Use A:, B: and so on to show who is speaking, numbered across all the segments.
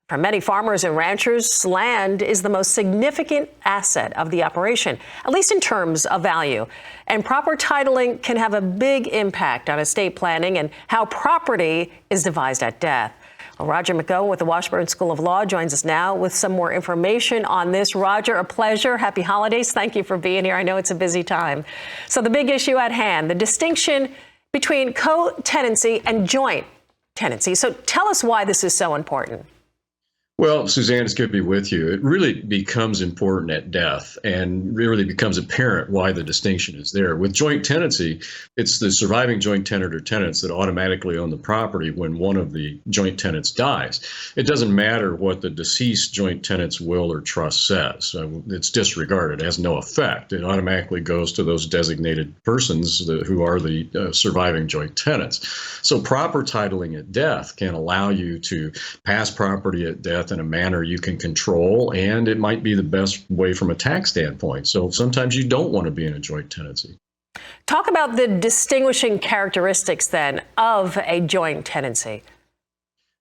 A: For many farmers and ranchers, land is the most significant asset of the operation, at least in terms of value. And proper titling can have a big impact on estate planning and how property is devised at death. Well, Roger McEowen with the Washburn School of Law joins us now with some more information on this. Roger, a pleasure. Happy holidays. Thank you for being here. I know it's a busy time. So the big issue at hand, the distinction between co-tenancy and joint tenancy. So tell us why this is so important.
B: Well, Suzanne, it's good to be with you. It really becomes important at death and really becomes apparent why the distinction is there. With joint tenancy, it's the surviving joint tenant or tenants that automatically own the property when one of the joint tenants dies. It doesn't matter what the deceased joint tenant's will or trust says. It's disregarded. It has no effect. It automatically goes to those designated persons who are the surviving joint tenants. So proper titling at death can allow you to pass property at death in a manner you can control, and it might be the best way from a tax standpoint. So sometimes you don't want to be in a joint tenancy.
A: Talk about the distinguishing characteristics then of a joint tenancy.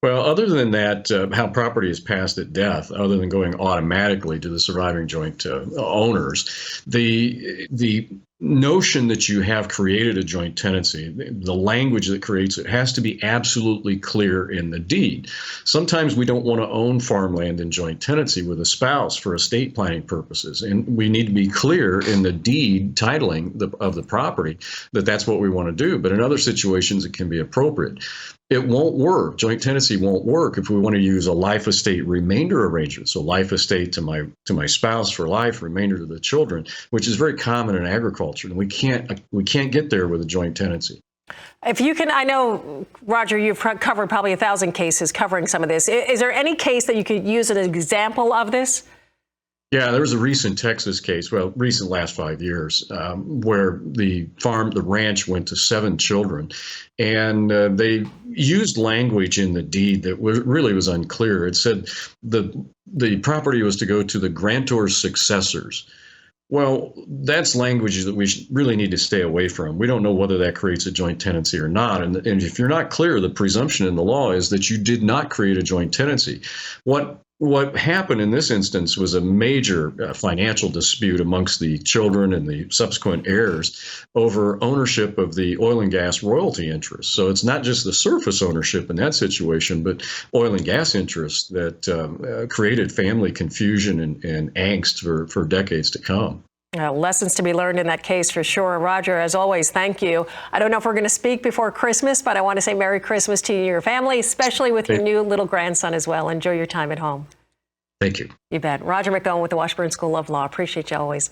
B: Well, other than that, how property is passed at death, other than going automatically to the surviving joint owners, the notion that you have created a joint tenancy, the language that creates it has to be absolutely clear in the deed. Sometimes we don't want to own farmland in joint tenancy with a spouse for estate planning purposes, and we need to be clear in the deed titling of the property that that's what we want to do. But in other situations, it can be appropriate. It won't work. Joint tenancy won't work if we want to use a life estate remainder arrangement. So life estate to my spouse for life, remainder to the children, which is very common in agriculture. And we can't get there with a joint tenancy.
A: If you can, I know, Roger, you've covered probably 1,000 cases covering some of this. Is there any case that you could use as an example of this?
B: Yeah, there was a recent Texas case, well, recent last 5 years, where the ranch went to 7 children, and they used language in the deed that really was unclear. It said the property was to go to the grantor's successors. Well, that's language that we really need to stay away from. We don't know whether that creates a joint tenancy or not. And if you're not clear, the presumption in the law is that you did not create a joint tenancy. What happened in this instance was a major financial dispute amongst the children and the subsequent heirs over ownership of the oil and gas royalty interests. So it's not just the surface ownership in that situation, but oil and gas interests that created family confusion and angst for decades to come.
A: Lessons to be learned in that case for sure. Roger, as always, thank you. I don't know if we're going to speak before Christmas, but I want to say Merry Christmas to you and your family, especially with your new little grandson as well. Enjoy your time at home.
B: Thank you.
A: You bet. Roger McEowen with the Washburn School of Law. Appreciate you always.